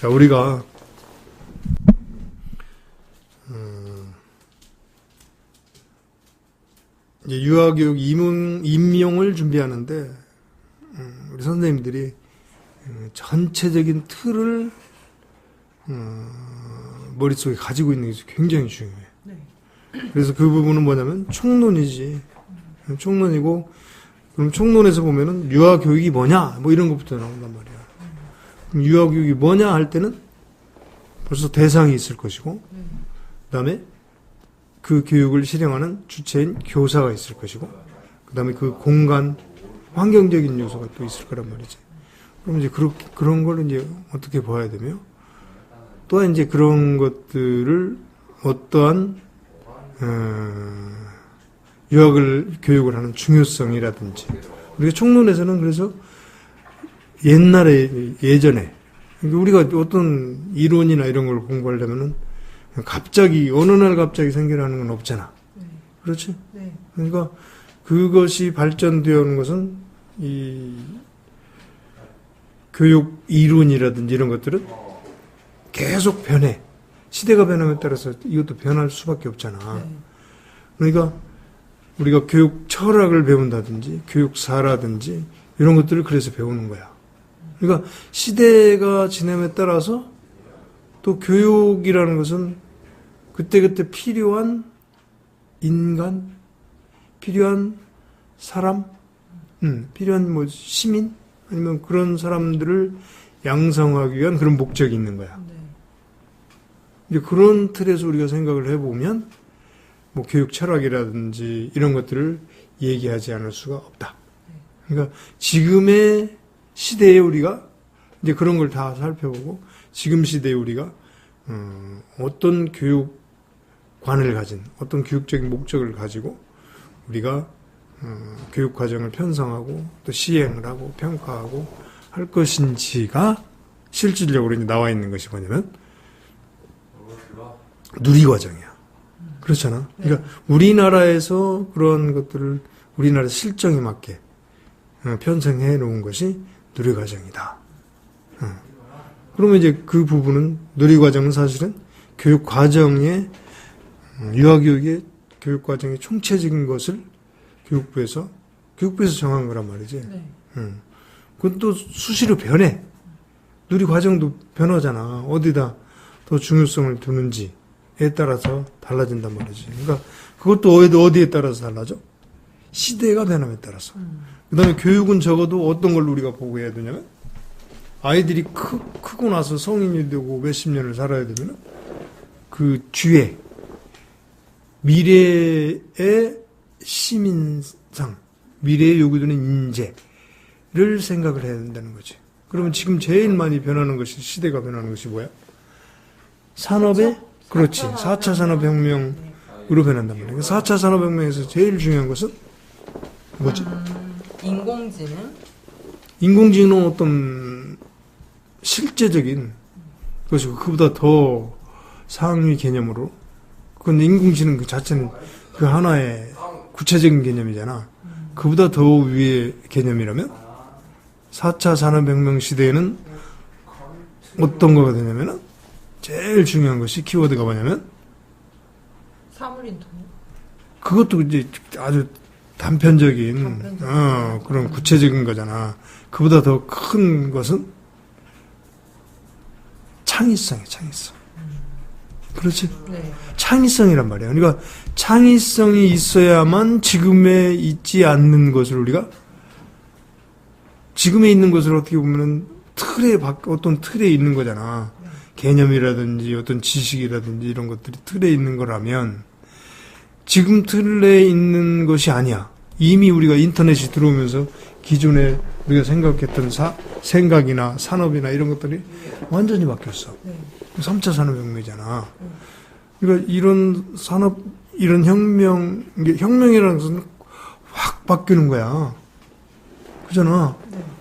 자, 우리가 이제 유아교육 임용을 준비하는데 우리 선생님들이 전체적인 틀을 머릿속에 가지고 있는 게 굉장히 중요해요. 네. 그래서 그 부분은 뭐냐면 총론이지. 총론이고, 그럼 총론에서 보면은 유아교육이 뭐냐 뭐 이런 것부터 나온단 말이야. 그럼 유아교육이 뭐냐 할 때는 벌써 대상이 있을 것이고, 그 다음에 그 교육을 실행하는 주체인 교사가 있을 것이고, 그 다음에 그 공간, 환경적인 요소가 또 있을 거란 말이지. 그럼 이제 그런 걸 이제 어떻게 봐야 되며, 또한 이제 그런 것들을 어떠한, 교육을 하는 중요성이라든지, 우리가 총론에서는 그래서 예전에, 우리가 어떤 이론이나 이런 걸 공부하려면은 갑자기, 어느 날 갑자기 생겨나는 건 없잖아. 네. 그렇지? 네. 그러니까 그것이 발전되어 오는 것은 이 교육 이론이라든지 이런 것들은 계속 변해. 시대가 변함에 따라서 이것도 변할 수밖에 없잖아. 네. 그러니까 우리가 교육 철학을 배운다든지 교육사라든지 이런 것들을 그래서 배우는 거야. 그러니까 시대가 지남에 따라서 또 교육이라는 것은 그때그때 필요한 인간, 필요한 사람, 필요한 뭐 시민 아니면 그런 사람들을 양성하기 위한 그런 목적이 있는 거야. 네. 이제 그런 틀에서 우리가 생각을 해보면 뭐 교육 철학이라든지 이런 것들을 얘기하지 않을 수가 없다. 그러니까 지금의 시대에 우리가 이제 그런 걸 다 살펴보고 지금 시대에 우리가 어떤 교육관을 가진 어떤 교육적인 목적을 가지고 우리가 교육 과정을 편성하고 또 시행을 하고 평가하고 할 것인지가 실질적으로 이제 나와 있는 것이 뭐냐면 누리과정이야. 그렇잖아. 그러니까 우리나라에서 그런 것들을 우리나라 실정에 맞게 편성해 놓은 것이 누리과정이다. 그러면 이제 그 부분은 누리과정은 사실은 교육과정의 유아교육의 교육과정의 총체적인 것을 교육부에서 정한 거란 말이지. 네. 그건 또 수시로 변해. 누리과정도 변하잖아. 어디다 더 중요성을 두는지에 따라서 달라진단 말이지. 그러니까 그것도 어디에 따라서 달라져? 시대가 변함에 따라서. 그 다음에 교육은 적어도 어떤 걸 우리가 보고 해야 되냐면 아이들이 크고 나서 성인이 되고 몇십 년을 살아야 되면 그 뒤에 미래의 시민상, 미래에 요구되는 인재를 생각을 해야 된다는 거지. 그러면 지금 제일 많이 변하는 것이, 시대가 변하는 것이 뭐야? 산업의, 그렇지. 4차 산업혁명으로 변한단 말이야. 4차 산업혁명에서 제일 중요한 것은 뭐지? 인공지능? 인공지능은 어떤 실제적인 것이고, 그보다 더 상위 개념으로, 그건 인공지능 그 자체는 그 하나의 구체적인 개념이잖아. 그보다 더 위의 개념이라면 4차 산업혁명 시대에는 어떤 거가 되냐면은 제일 중요한 것이 키워드가 뭐냐면 사물인통. 그것도 이제 아주 단편적인 그런 구체적인 거잖아. 그보다 더 큰 것은 창의성이야, 창의성. 그렇지? 네. 창의성이란 말이야. 그러니까 창의성이 있어야만 지금에 있지 않는 것을 우리가 지금에 있는 것을 어떻게 보면은 어떤 틀에 있는 거잖아. 개념이라든지 어떤 지식이라든지 이런 것들이 틀에 있는 거라면 지금 틀에 있는 것이 아니야. 이미 우리가 인터넷이 들어오면서 기존에 우리가 생각했던 생각이나 산업이나 이런 것들이 완전히 바뀌었어. 3차 산업혁명이잖아. 그러니까 이런 이런 혁명이라는 것은 확 바뀌는 거야. 그잖아.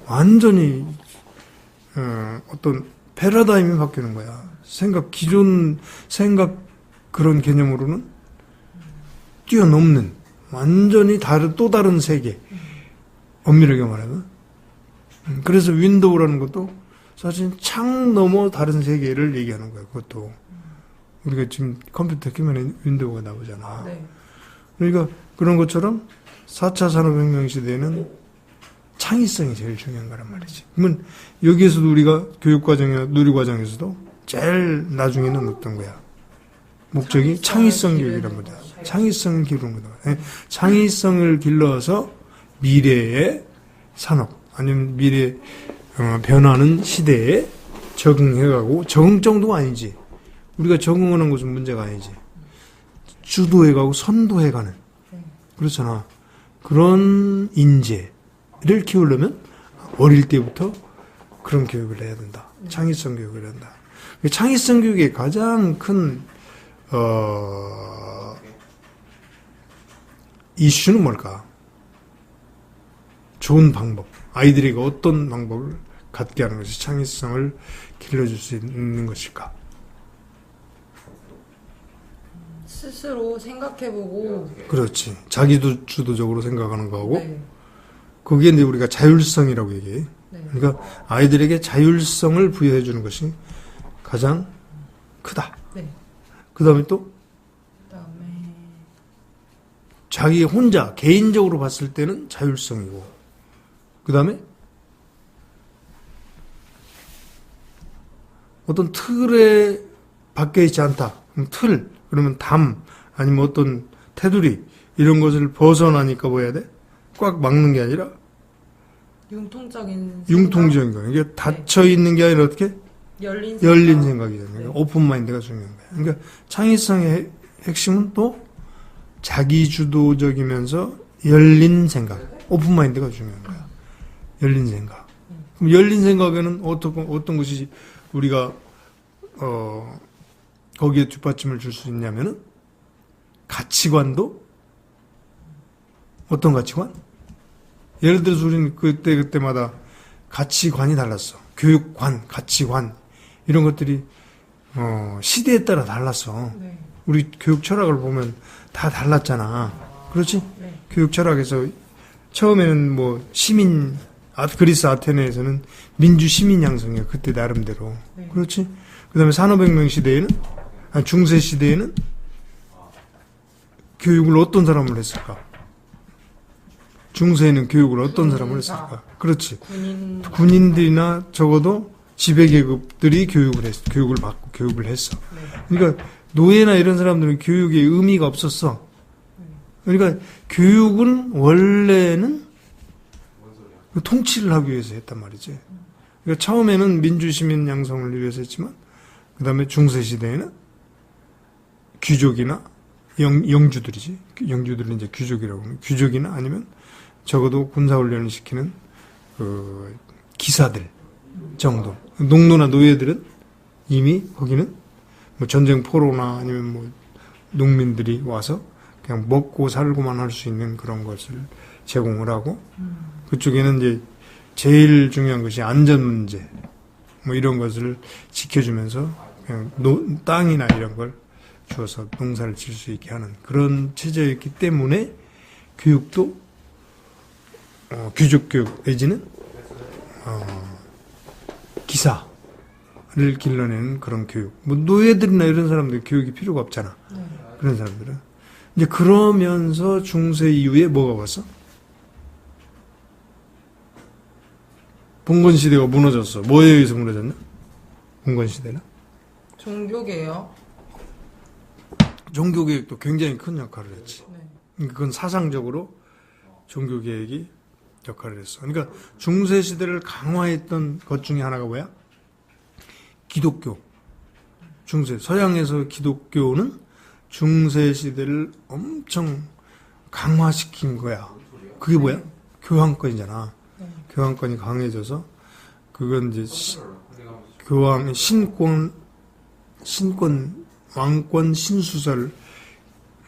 완전히, 어떤 패러다임이 바뀌는 거야. 기존 생각 그런 개념으로는 뛰어넘는, 완전히 또 다른 세계. 엄밀하게 말하면. 그래서 윈도우라는 것도 사실 창 넘어 다른 세계를 얘기하는 거예요. 그것도 우리가 지금 컴퓨터 키면 윈도우가 나오잖아. 네. 그러니까 그런 것처럼 4차 산업혁명 시대에는 창의성이 제일 중요한 거란 말이지. 그러면 여기에서도 우리가 교육과정이나 누리과정에서도 제일 나중에는 어떤 거야? 목적이 창의성 교육이란 말이야. 창의성을 기르는 거다. 창의성을 길러서 미래의 산업 아니면 미래 변하는 시대에 적응해가고 적응 정도가 아니지. 우리가 적응하는 것은 문제가 아니지. 주도해가고 선도해가는 그렇잖아. 그런 인재를 키우려면 어릴 때부터 그런 교육을 해야 된다. 창의성 교육을 해야 한다. 창의성 교육의 가장 큰 이슈는 뭘까? 좋은 방법. 아이들에게 어떤 방법을 갖게 하는 것이 창의성을 길러줄 수 있는 것일까? 스스로 생각해보고. 그렇지. 자기도 주도적으로 생각하는 거하고, 네. 거기에 이제 우리가 자율성이라고 얘기해. 네. 그러니까 아이들에게 자율성을 부여해 주는 것이 가장 크다. 네. 그 다음에 또 그다음에 자기 혼자 개인적으로 봤을 때는 자율성이고, 그 다음에 어떤 틀에 박혀 있지 않다. 그럼 틀, 그러면 담, 아니면 어떤 테두리 이런 것을 벗어나니까 뭐 해야 돼? 꽉 막는 게 아니라 융통적인 융통적인 거예요. 이게 닫혀 있는 게 아니라 어떻게? 열린 생각이잖아요. 네. 오픈 마인드가 중요한 거예요. 그러니까 창의성의 핵심은 또 자기주도적이면서 열린 생각, 오픈 마인드가 중요한 거야. 열린 생각. 그럼 열린 생각에는 어떤 것이 우리가 거기에 뒷받침을 줄 수 있냐면은 가치관도 어떤 가치관? 예를 들어서 우리는 그때마다 가치관이 달랐어. 교육관, 가치관 이런 것들이 시대에 따라 달랐어. 네. 우리 교육 철학을 보면 다 달랐잖아. 그렇지? 네. 교육 철학에서 처음에는 뭐 그리스 아테네에서는 민주 시민 양성이야. 그때 나름대로. 네. 그렇지? 그다음에 산업혁명 시대에는 중세 시대에는 교육을 어떤 사람을 했을까? 중세에는 교육을 어떤 사람을 했을까? 그렇지. 군인들이나 적어도 지배계급들이 교육을 받고 교육을 했어. 네. 그러니까 노예나 이런 사람들은 교육에 의미가 없었어. 그러니까 교육은 원래는 통치를 하기 위해서 했단 말이지. 그러니까 처음에는 민주시민 양성을 위해서 했지만, 그 다음에 중세시대에는 귀족이나 영주들이지. 영주들은 이제 귀족이라고 하면, 귀족이나 아니면 적어도 군사훈련을 시키는 기사들 정도. 농노나 노예들은 이미 거기는 뭐 전쟁 포로나 아니면 뭐 농민들이 와서 그냥 먹고 살고만 할 수 있는 그런 것을 제공을 하고, 그쪽에는 이제 제일 중요한 것이 안전 문제, 뭐 이런 것을 지켜주면서 그냥 땅이나 이런 걸 주어서 농사를 질 수 있게 하는 그런 체제였기 때문에 교육도 귀족 교육 내지는 기사를 길러내는 그런 교육. 뭐 노예들이나 이런 사람들 교육이 필요가 없잖아. 네. 그런 사람들은 이제 그러면서 중세 이후에 뭐가 왔어? 봉건 시대가 무너졌어. 뭐에 의해서 무너졌나? 봉건 시대는? 종교계요. 종교개혁도 굉장히 큰 역할을 했지. 네. 그건 사상적으로 종교개혁이 역할을 했어. 그러니까 중세시대를 강화했던 것 중에 하나가 뭐야? 기독교. 서양에서 기독교는 중세시대를 엄청 강화시킨 거야. 그게 뭐야? 교황권이잖아. 네. 교황권이 강해져서 그건 이제 교황 왕권 신수설,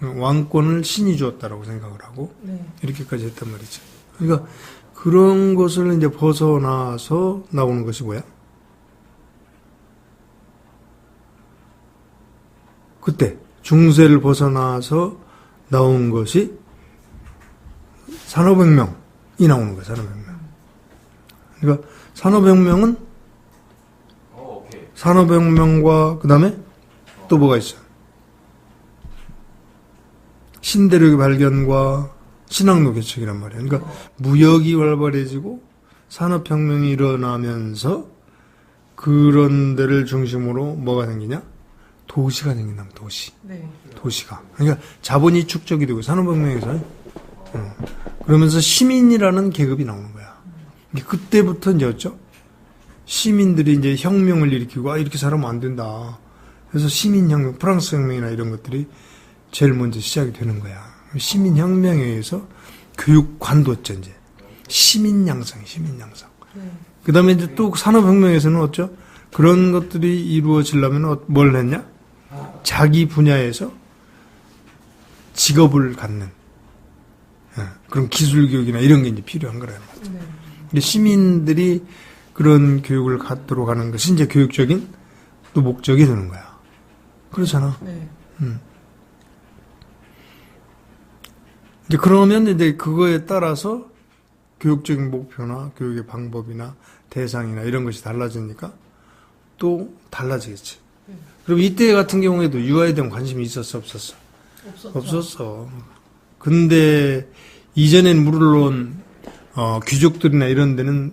왕권을 신이 주었다라고 생각을 하고 네. 이렇게까지 했단 말이죠. 그러니까 그런 것을 이제 벗어나서 나오는 것이 뭐야? 그때 중세를 벗어나서 나온 것이 산업혁명이 나오는 거야. 산업혁명. 그러니까 산업혁명은 산업혁명과 그 다음에 또 뭐가 있어요? 신대륙의 발견과 신항로 개척이란 말이에요. 그러니까 무역이 활발해지고 산업혁명이 일어나면서 그런 데를 중심으로 뭐가 생기냐? 도시가 생긴다. 도시. 네. 도시가. 그러니까 자본이 축적이 되고 산업혁명에서 그러면서 시민이라는 계급이 나오는 거야. 그때부터 이제 어쩌? 시민들이 이제 혁명을 일으키고 이렇게 살아면 안 된다. 그래서 시민혁명, 프랑스 혁명이나 이런 것들이 제일 먼저 시작이 되는 거야. 시민혁명에 의해서 교육관도죠, 이제. 시민양성. 네. 그 다음에 이제 또 산업혁명에서는 어쩌? 그런 것들이 이루어지려면 뭘 했냐? 자기 분야에서 직업을 갖는 그런 기술교육이나 이런 게 이제 필요한 거라는 거죠. 네. 근데 시민들이 그런 교육을 갖도록 하는 것이 이제 교육적인 또 목적이 되는 거야. 그렇잖아. 네. 이제 그러면 이제 그거에 따라서 교육적인 목표나 교육의 방법이나 대상이나 이런 것이 달라지니까 또 달라지겠지. 그럼 이때 같은 경우에도 유아에 대한 관심이 있었어, 없었어? 없었어. 근데 이전엔 물론 귀족들이나 이런 데는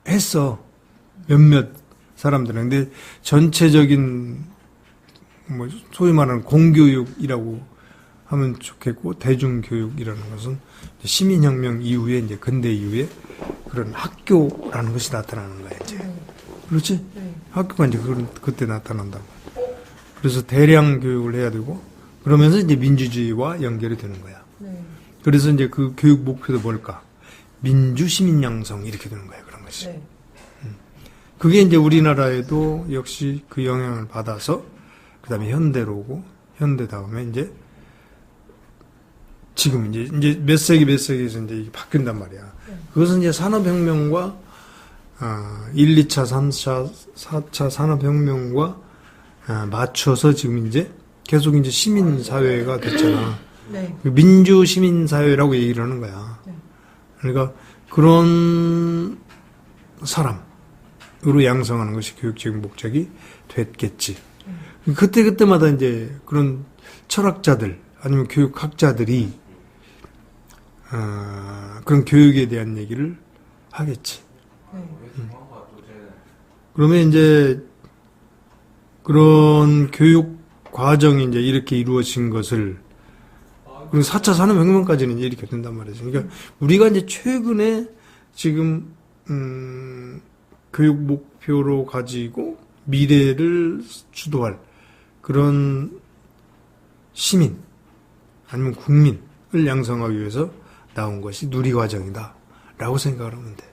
했어. 몇몇 사람들은. 근데 전체적인 뭐 소위 말하는 공교육이라고 하면 좋겠고 대중교육이라는 것은 시민혁명 이후에 이제 근대 이후에 그런 학교라는 것이 나타나는 거야 이제. 그렇지? 네. 학교가 이제 그때 나타난다고. 그래서 대량 교육을 해야 되고 그러면서 이제 민주주의와 연결이 되는 거야. 네. 그래서 이제 그 교육 목표도 뭘까? 민주 시민 양성 이렇게 되는 거야 그런 것이. 네. 그게 이제 우리나라에도 역시 그 영향을 받아서 그다음에 현대로 오고 현대 다음에 이제 지금 이제 몇 세기에서 이제 이게 바뀐단 말이야. 그것은 이제 산업혁명과 1, 2차, 3차, 4차 산업혁명과 맞춰서 지금 이제 계속 이제 시민사회가 됐잖아. 네. 민주시민사회라고 얘기를 하는 거야. 네. 그러니까 그런 사람으로 양성하는 것이 교육적인 목적이 됐겠지. 그때마다 이제 그런 철학자들 아니면 교육학자들이 그런 교육에 대한 얘기를 하겠지. 네. 그러면 이제 그런 교육 과정이 이제 이렇게 이루어진 것을 그리고 4차 산업혁명까지는 이제 이렇게 된단 말이죠. 그러니까 우리가 이제 최근에 지금 교육 목표로 가지고 미래를 주도할 그런 시민 아니면 국민을 양성하기 위해서 나온 것이 누리과정이다라고 생각을 하면 돼.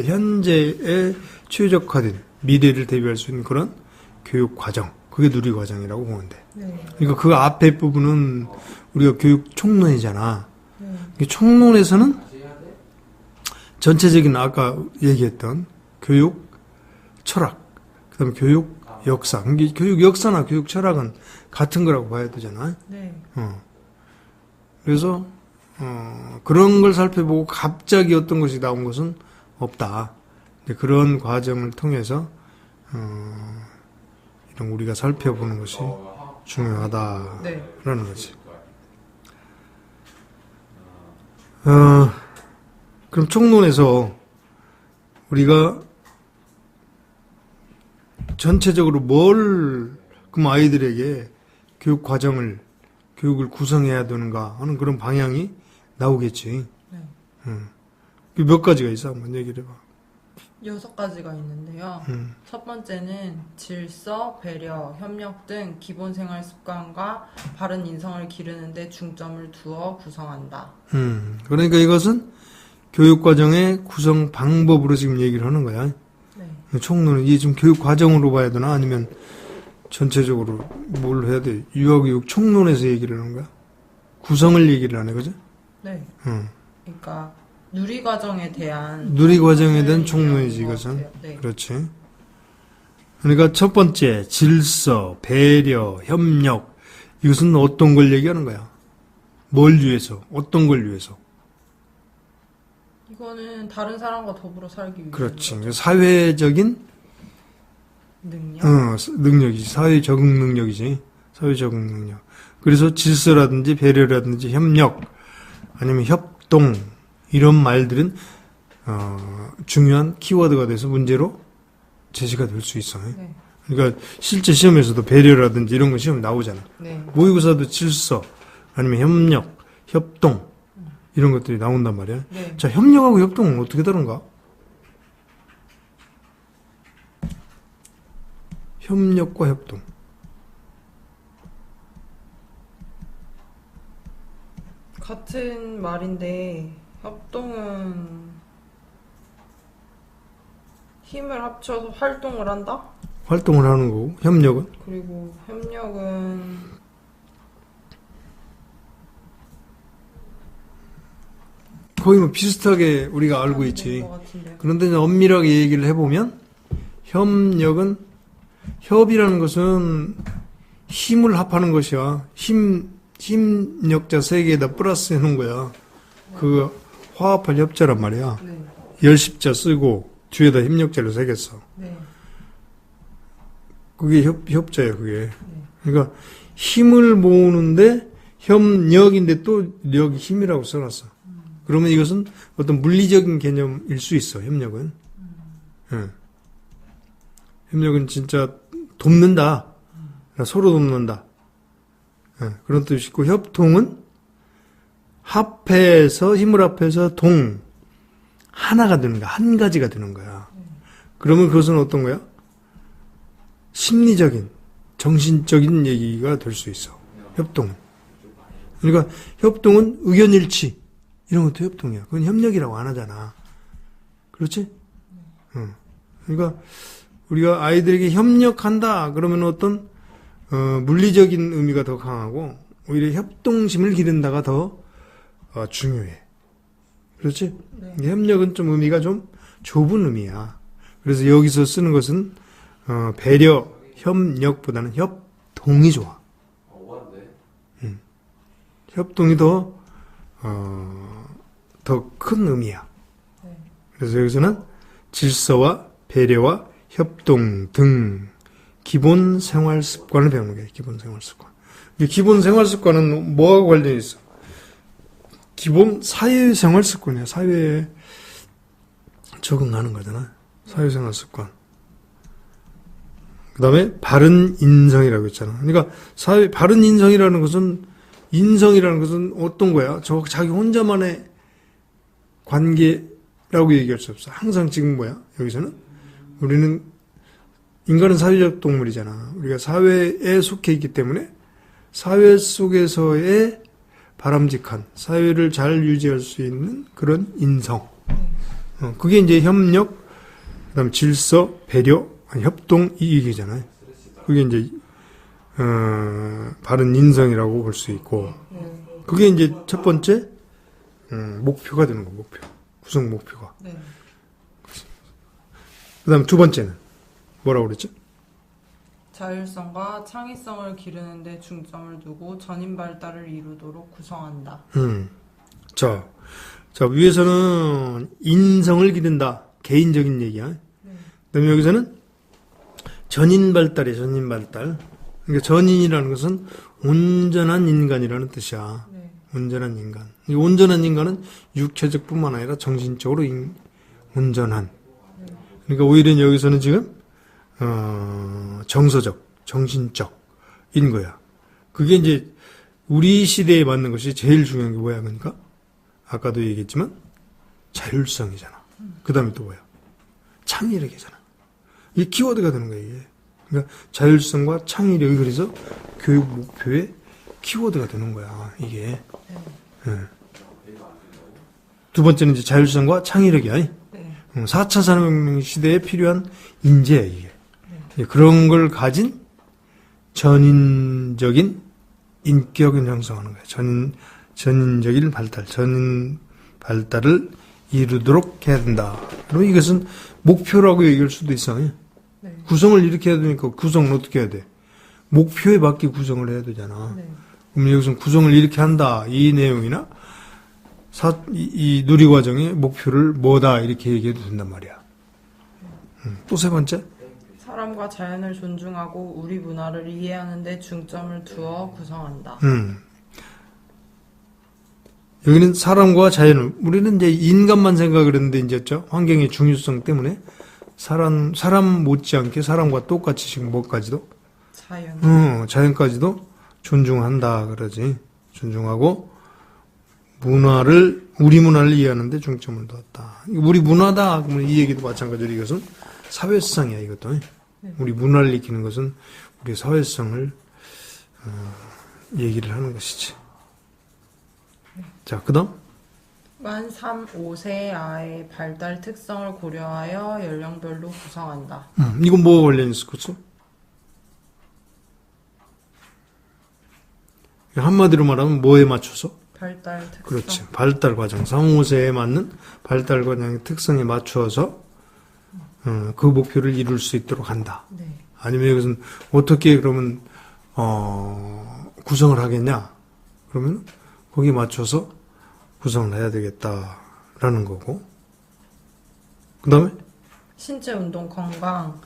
현재에 최적화된 미래를 대비할 수 있는 그런 교육 과정, 그게 누리과정이라고 보면 돼. 네. 그러니까 그 앞에 부분은 우리가 교육 총론이잖아. 네. 이 총론에서는 전체적인 아까 얘기했던 교육 철학, 그다음에 교육 역사. 그러니까 교육 역사나 교육 철학은 같은 거라고 봐야 되잖아. 네. 그래서 그런 걸 살펴보고 갑자기 어떤 것이 나온 것은 없다. 그런 과정을 통해서 이런 우리가 살펴보는 것이 중요하다라는 네. 거지. 그럼 총론에서 우리가 전체적으로 그럼 아이들에게 교육을 구성해야 되는가 하는 그런 방향이 나오겠지. 네. 몇 가지가 있어? 한번 얘기를 해봐. 6가지가 있는데요. 첫 번째는 질서, 배려, 협력 등 기본 생활 습관과 바른 인성을 기르는데 중점을 두어 구성한다. 그러니까 이것은 교육과정의 구성 방법으로 지금 얘기를 하는 거야. 네. 총론은 이게 지금 교육과정으로 봐야 되나? 아니면 전체적으로 뭘 해야 돼? 유아교육 총론에서 얘기를 하는 거야? 구성을 얘기를 하네, 그죠? 네. 그러니까 누리과정에 대한 누리과정에 대한 총론이지, 이것은. 네. 그렇지. 그러니까 첫 번째, 질서, 배려, 협력. 이것은 어떤 걸 얘기하는 거야? 뭘 위해서? 어떤 걸 위해서? 이거는 다른 사람과 더불어 살기 위해. 그렇지. 사회적인 능력? 능력이지. 사회 적응 능력이지. 사회 적응 능력. 그래서 질서라든지 배려라든지 협력, 아니면 협동, 이런 말들은, 중요한 키워드가 돼서 문제로 제시가 될 수 있어. 네. 그러니까 실제 시험에서도 배려라든지 이런 거 시험 나오잖아. 네. 모의고사도 질서, 아니면 협력, 협동, 이런 것들이 나온단 말이야. 네. 자, 협력하고 협동은 어떻게 다른가? 협력과 협동. 같은 말인데 협동은 힘을 합쳐서 활동을 한다? 활동을 하는 거고, 협력은? 그리고 협력은 거의 뭐 비슷하게 우리가 알고 있지. 것 같은데. 그런데 이제 엄밀하게 얘기를 해보면, 협력은, 협이라는 것은 힘을 합하는 것이야. 힘력자 세 개에다 플러스 해놓은 거야. 그 화합할 협자란 말이야. 네. 열십자 쓰고 뒤에다 힘력자를 세 개 써. 네. 그게 협자예요, 그게. 그러니까 힘을 모으는데 협력인데 또 력이 힘이라고 써놨어. 그러면 이것은 어떤 물리적인 개념일 수 있어, 협력은. 예. 협력은 진짜 돕는다. 서로 돕는다. 예, 그런 뜻이 있고, 협동은 합해서, 힘을 합해서 하나가 되는 거야. 한 가지가 되는 거야. 그러면 그것은 어떤 거야? 심리적인, 정신적인 얘기가 될 수 있어. 협동은. 그러니까 협동은 의견일치. 이런 것도 협동이야. 그건 협력이라고 안 하잖아. 그렇지? 응. 그러니까 우리가 아이들에게 협력한다 그러면 어떤 물리적인 의미가 더 강하고 오히려 협동심을 기른다가 더 중요해. 그렇지? 네. 협력은 좀 의미가 좀 좁은 의미야. 그래서 여기서 쓰는 것은 배려, 협력보다는 협동이 좋아. 협동이 더 큰 의미야. 네. 그래서 여기서는 질서와 배려와 협동 등 기본 생활 습관을 배우는 거예요. 기본 생활 습관. 이 기본 생활 습관은 뭐하고 관련이 있어? 기본 사회 생활 습관이야. 사회에 적응하는 거잖아. 사회 생활 습관. 그 다음에 바른 인성이라고 했잖아. 그러니까 바른 인성이라는 것은 어떤 거야? 자기 혼자만의 관계라고 얘기할 수 없어. 항상 지금 뭐야? 여기서는 인간은 사회적 동물이잖아. 우리가 사회에 속해 있기 때문에 사회 속에서의 바람직한 사회를 잘 유지할 수 있는 그런 인성. 그게 이제 협력, 그다음 질서, 배려, 협동 이 얘기잖아요. 그게 이제 바른 인성이라고 볼 수 있고, 그게 이제 첫 번째 목표가 되는 거. 구성 목표가. 네. 그다음 두 번째는 뭐라고 그랬죠? 자율성과 창의성을 기르는 데 중점을 두고 전인 발달을 이루도록 구성한다. 자, 위에서는 인성을 기른다. 개인적인 얘기야. 그다음에 여기서는 전인 발달. 그러니까 전인이라는 것은 온전한 인간이라는 뜻이야. 네. 온전한 인간. 이 온전한 인간은 육체적뿐만 아니라 정신적으로 온전한. 그러니까 오히려 여기서는 지금 정서적, 정신적인 거야. 그게 이제 우리 시대에 맞는 것이 제일 중요한 게 뭐야? 그러니까 아까도 얘기했지만 자율성이잖아. 그 다음에 또 뭐야? 창의력이잖아. 이게 키워드가 되는 거야, 이게. 그러니까 자율성과 창의력이 그래서 교육 목표의 키워드가 되는 거야, 이게. 네. 두 번째는 이제 자율성과 창의력이야. 네. 4차 산업혁명 시대에 필요한 인재야, 이게. 그런 걸 가진 전인적인 인격을 형성하는 거야. 전인적인 발달, 전인 발달을 이루도록 해야 된다. 그럼 이것은 목표라고 얘기할 수도 있어. 네. 구성을 이렇게 해야 되니까 구성은 어떻게 해야 돼? 목표에 맞게 구성을 해야 되잖아. 네. 그럼 여기서 구성을 이렇게 한다. 이 내용이나 이 누리과정의 목표를 뭐다 이렇게 얘기해도 된단 말이야. 또 세 번째? 사람과 자연을 존중하고 우리 문화를 이해하는 데 중점을 두어 구성한다. 여기는 사람과 자연을, 우리는 이제 인간만 생각을 했는데, 이제 환경의 중요성 때문에 사람 못지않게 사람과 똑같이 지금 뭐까지도? 자연까지도 존중한다, 그러지. 존중하고, 우리 문화를 이해하는데 중점을 두었다. 우리 문화다, 그러면 이 얘기도 마찬가지로 이것은 사회성이야, 이것도. 우리 문화를 익히는 것은 우리 사회성을, 얘기를 하는 것이지. 자, 그 다음. 만 3, 5세 아이의 발달 특성을 고려하여 연령별로 구성한다. 이건 뭐가 관련 있었겠어? 한마디로 말하면 뭐에 맞춰서? 발달 특성. 그렇지. 발달 과정. 3, 5세에 맞는 발달 과정의 특성에 맞추어서 그 목표를 이룰 수 있도록 한다. 네. 아니면 이것은 어떻게 그러면 구성을 하겠냐? 그러면 거기에 맞춰서 구성을 해야 되겠다라는 거고. 그 다음에 신체 운동 건강,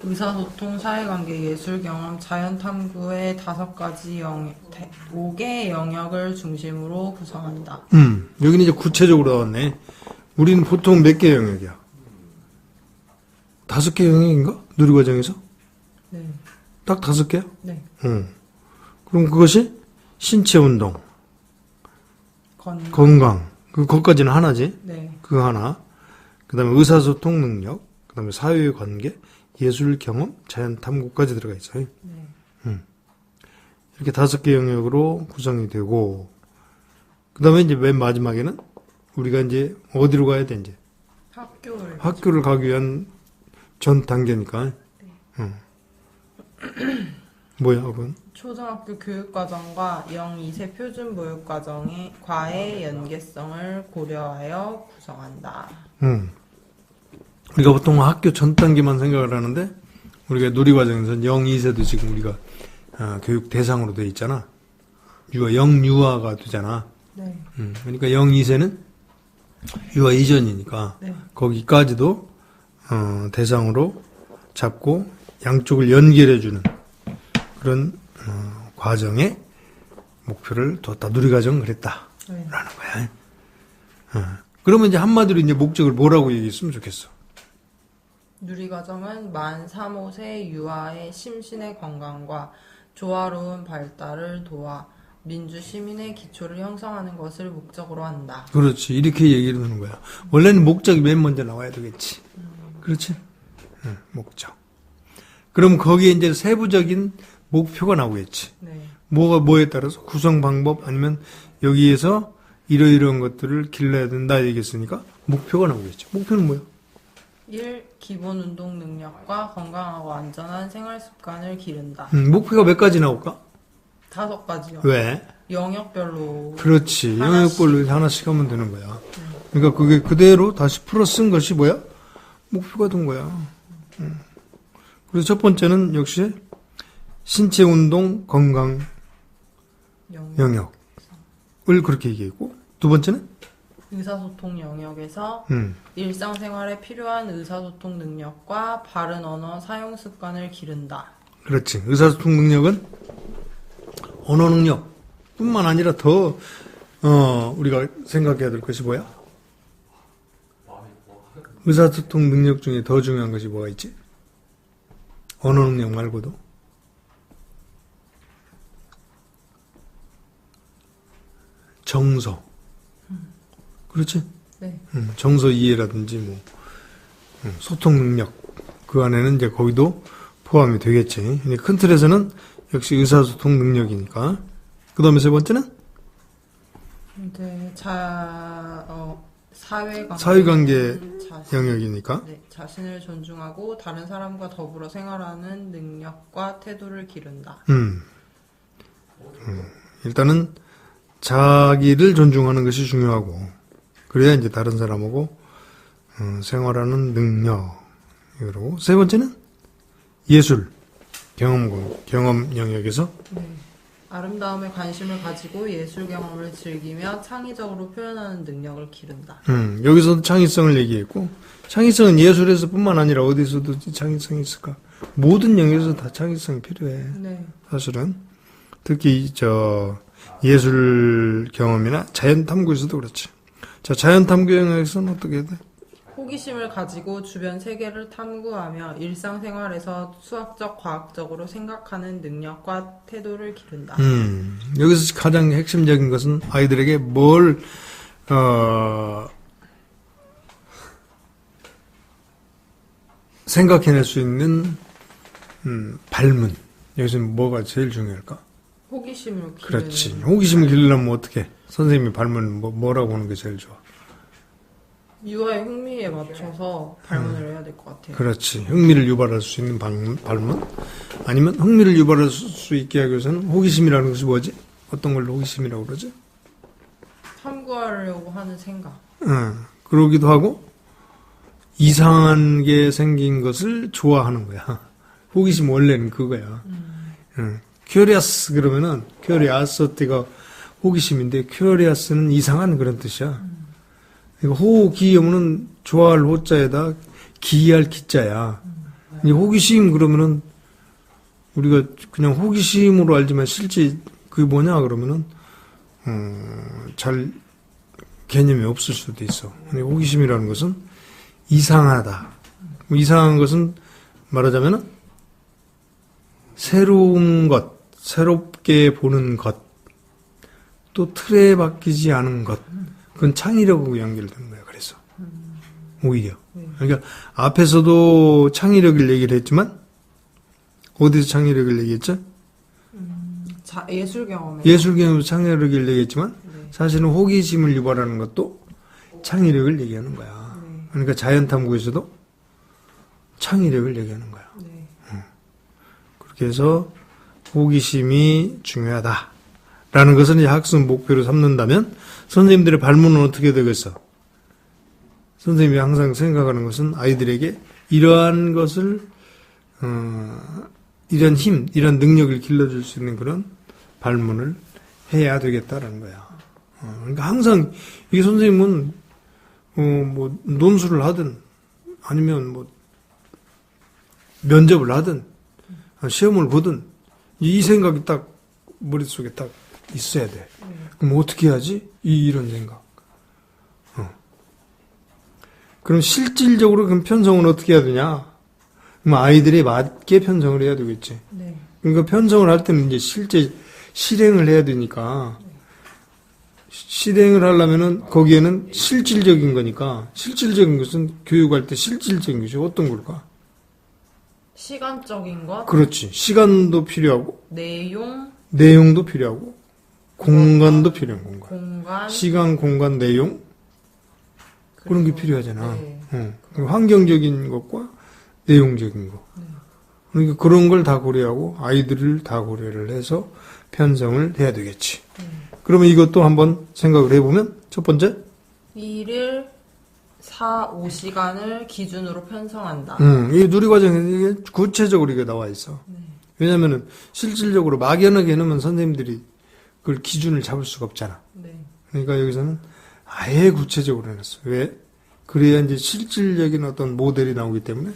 의사소통, 사회관계, 예술경험, 자연탐구의 5개의 영역을 중심으로 구성한다. 여기는 이제 구체적으로 나왔네. 우리는 보통 몇 개 영역이야? 5개 영역인가? 누리과정에서? 네. 딱 5개야? 네. 그럼 그것이 신체 운동, 건강. 그것까지는 하나지? 네. 그거 하나. 그 다음에 의사소통 능력, 그 다음에 사회관계, 예술 경험, 자연 탐구까지 들어가 있어요. 네. 이렇게 5개 영역으로 구성이 되고, 그 다음에 이제 맨 마지막에는 우리가 이제 어디로 가야 돼, 이제? 학교를 가기 위한 전 단계니까. 뭐야, 그건? 초등학교 교육과정과 0-2세 표준보육과정과의 연계성을 고려하여 구성한다. 우리가 보통 학교 전 단계만 생각을 하는데, 우리가 누리과정에서는 0-2세도 지금 우리가 교육 대상으로 돼 있잖아. 영유아가 되잖아. 네. 그러니까 0-2세는 유아 이전이니까, 네. 거기까지도 대상으로 잡고 양쪽을 연결해주는 그런 과정의 목표를 뒀다. 누리과정은 그랬다. 네. 라는 거야. 그러면 이제 한마디로 이제 목적을 뭐라고 얘기했으면 좋겠어. 누리과정은 만 3, 5세 유아의 심신의 건강과 조화로운 발달을 도와 민주 시민의 기초를 형성하는 것을 목적으로 한다. 그렇지. 이렇게 얘기를 하는 거야. 원래는 목적이 맨 먼저 나와야 되겠지. 그렇지? 목적. 그럼 거기에 이제 세부적인 목표가 나오겠지. 네. 뭐에 따라서 구성 방법 아니면 여기에서 이러이러한 것들을 길러야 된다 얘기했으니까 목표가 나오겠지. 목표는 뭐야? 1. 기본 운동 능력과 건강하고 안전한 생활 습관을 기른다. 목표가 몇 가지 나올까? 5가지요. 왜? 영역별로. 그렇지. 하나씩. 영역별로 하나씩 하면 되는 거야. 그러니까 그게 그대로 다시 풀어 쓴 것이 뭐야? 목표가 된 거야. 그래서 첫 번째는 역시 신체 운동 건강 영역을 그렇게 얘기했고, 두 번째는 의사소통 영역에서 일상생활에 필요한 의사소통 능력과 바른 언어 사용 습관을 기른다. 그렇지. 의사소통 능력은 언어 능력뿐만 아니라 더 우리가 생각해야 될 것이 뭐야? 의사소통 능력 중에 더 중요한 것이 뭐가 있지? 언어 능력 말고도 정서. 그렇지? 네. 정서 이해라든지 뭐 소통 능력 그 안에는 이제 거기도 포함이 되겠지. 근데 큰 틀에서는 역시 의사소통 능력이니까. 그 다음에 세 번째는 이제 사회관계 영역이니까. 네, 자신을 존중하고 다른 사람과 더불어 생활하는 능력과 태도를 기른다. 일단은 자기를 존중하는 것이 중요하고, 그래야 이제 다른 사람하고 생활하는 능력. 그리고 세 번째는 예술, 경험 영역에서 네. 아름다움에 관심을 가지고 예술 경험을 즐기며 창의적으로 표현하는 능력을 기른다. 여기서도 창의성을 얘기했고, 창의성은 예술에서뿐만 아니라 어디서도 창의성이 있을까? 모든 영역에서 다 창의성이 필요해. 네. 사실은 특히 예술 경험이나 자연 탐구에서도 그렇지. 자, 자연 탐구 영역에서는 어떻게 해야 돼? 호기심을 가지고 주변 세계를 탐구하며 일상생활에서 수학적, 과학적으로 생각하는 능력과 태도를 기른다. 여기서 가장 핵심적인 것은 아이들에게 뭘 생각해낼 수 있는 발문. 여기서 뭐가 제일 중요할까? 호기심을 기르는. 그렇지. 호기심을 기르려면 어떻게? 선생님이 발문 뭐라고 하는 게 제일 좋아? 유아의 흥미에 맞춰서 발문을 해야 될 것 같아요. 그렇지. 흥미를 유발할 수 있는 발문? 아니면 흥미를 유발할 수 있게 하기 위해서는 호기심이라는 것이 뭐지? 어떤 걸 호기심이라고 그러지? 탐구하려고 하는 생각. 그러기도 하고 이상한 게 생긴 것을 좋아하는 거야. 호기심 원래는 그거야. 큐리아스 그러면은 큐리아스티가 호기심인데 큐리아스는 이상한 그런 뜻이야. 호기염은 좋아할 호자에다 기할 기자야. 호기심 그러면은 우리가 그냥 호기심으로 알지만 실제 그게 뭐냐 그러면은 잘 개념이 없을 수도 있어. 근데 호기심이라는 것은 이상하다. 이상한 것은 말하자면은 새로운 것, 새롭게 보는 것, 또 틀에 박히지 않은 것, 그건 창의력하고 연결되는 거야. 그래서 오히려 그러니까 앞에서도 창의력을 얘기를 했지만 어디서 창의력을 얘기했죠? 예술 경험에. 예술 경험에서 창의력을 얘기했지만 네. 사실은 호기심을 유발하는 것도 창의력을 얘기하는 거야. 네. 그러니까 자연 탐구에서도 창의력을 얘기하는 거야. 네. 그렇게 해서 호기심이 중요하다라는 것을 이제 학습 목표로 삼는다면 선생님들의 발문은 어떻게 되겠어? 선생님이 항상 생각하는 것은 아이들에게 이러한 것을 이런 힘, 이런 능력을 길러줄 수 있는 그런 발문을 해야 되겠다라는 거야. 그러니까 항상 이 선생님은 뭐 논술을 하든 아니면 뭐 면접을 하든 시험을 보든 이 생각이 딱 머릿속에 딱 있어야 돼. 그럼 어떻게 해야지? 이런 생각. 그럼 실질적으로 그럼 편성은 어떻게 해야 되냐? 그럼 아이들에 맞게 편성을 해야 되겠지. 네. 그러니까 편성을 할 때는 이제 실제 실행을 해야 되니까 실행을 하려면은 거기에는 실질적인 거니까 실질적인 것은 교육할 때 실질적인 것이 어떤 걸까? 시간적인 것, 그렇지. 시간도 필요하고 내용, 내용도 필요하고 공간도 필요한 공간. 공간, 시간, 공간, 내용 그런 게 그리고- 필요하잖아. 네. 환경적인 것과 내용적인 거. 그러니까 그런 걸 다 고려하고 아이들을 다 고려를 해서 편성을 해야 되겠지. 그러면 이것도 한번 생각을 해보면 첫 번째, 일일 4-5시간을 기준으로 편성한다. 이 누리과정에 이게 구체적으로 이게 나와 있어. 왜냐면은 실질적으로 막연하게 해놓으면 선생님들이 그걸 기준을 잡을 수가 없잖아. 네. 그러니까 여기서는 아예 구체적으로 해놨어. 왜? 그래야 이제 실질적인 어떤 모델이 나오기 때문에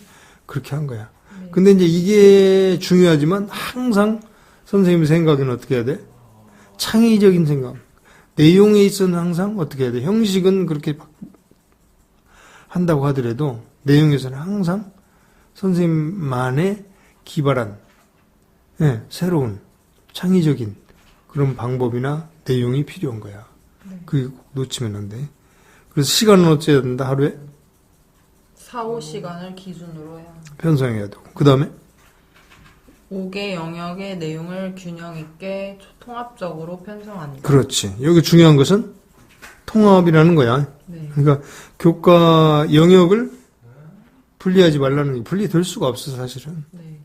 그렇게 한 거야. 네. 근데 이제 이게 중요하지만 항상 선생님 생각에는 어떻게 해야 돼? 창의적인 생각. 내용에 있어서는 항상 어떻게 해야 돼? 형식은 그렇게 한다고 하더라도 내용에서는 항상 선생님만의 기발한, 새로운, 창의적인 그런 방법이나 내용이 필요한 거야. 그게 꼭 놓치면 안 돼. 그래서 시간은 어째야 된다? 하루에 4-5시간을 기준으로 해야 한다. 편성해야 되고. 그 다음에 5개 영역의 내용을 균형 있게 통합적으로 편성한다. 그렇지. 여기 중요한 것은 통합이라는 거야. 네. 그러니까 교과 영역을 분리하지 말라는 게 분리될 수가 없어 사실은. 네.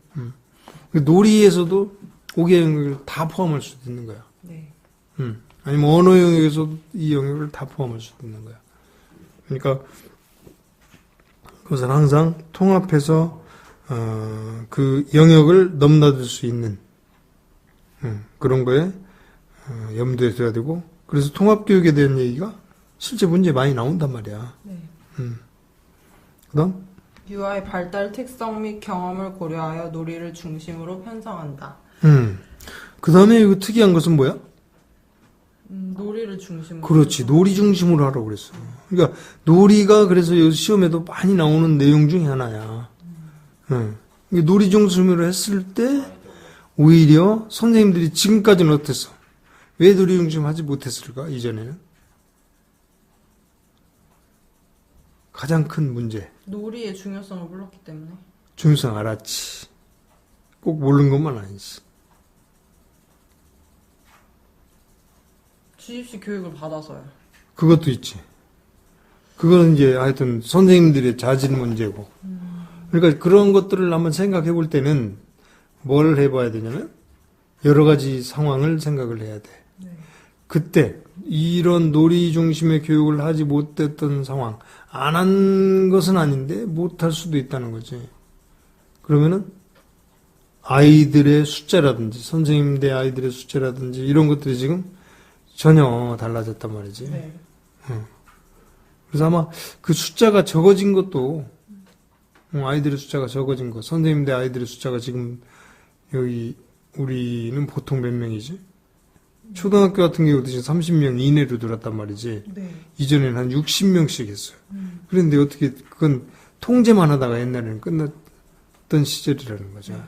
놀이에서도 5개 영역을 다 포함할 수도 있는 거야. 네. 아니면 언어 영역에서도 이 영역을 다 포함할 수도 있는 거야. 그러니까 그것은 항상 통합해서 그 영역을 넘나들 수 있는 그런 거에 염두에 둬야 되고, 그래서 통합교육에 대한 얘기가 실제 문제에 많이 나온단 말이야. 네. 그다음 유아의 발달 특성 및 경험을 고려하여 놀이를 중심으로 편성한다. 그 다음에 이거 특이한 것은 뭐야? 놀이를 중심으로. 그렇지. 놀이 중심으로 하라고 그랬어. 그러니까 놀이가 그래서 여기 시험에도 많이 나오는 내용 중에 하나야. 이게 놀이 중심으로 했을 때 오히려 선생님들이 지금까지는 어땠어? 왜 놀이 중심 하지 못했을까? 이전에는. 가장 큰 문제. 놀이의 중요성을 몰랐기 때문에. 중요성 알았지. 꼭 모르는 것만 아니지. 주입식 교육을 받아서요. 그것도 있지. 그거는 이제 하여튼 선생님들의 자질 문제고. 그러니까 그런 것들을 한번 생각해 볼 때는 뭘 해봐야 되냐면 여러 가지 상황을 생각을 해야 돼. 네. 그때 이런 놀이 중심의 교육을 하지 못했던 상황, 안 한 것은 아닌데 못할 수도 있다는 거지. 그러면은 아이들의 숫자라든지 선생님 대 아이들의 숫자라든지 이런 것들이 지금 전혀 달라졌단 말이지. 네. 그래서 아마 그 숫자가 적어진 것도 아이들의 숫자가 적어진 거, 선생님 대 아이들의 숫자가 지금 여기 우리는 보통 몇 명이지? 초등학교 같은 경우도 지금 30명 이내로 들었단 말이지. 네. 이전에는 한 60명씩 했어요. 그런데 어떻게 그건 통제만 하다가 옛날에는 끝났던 시절이라는 거죠.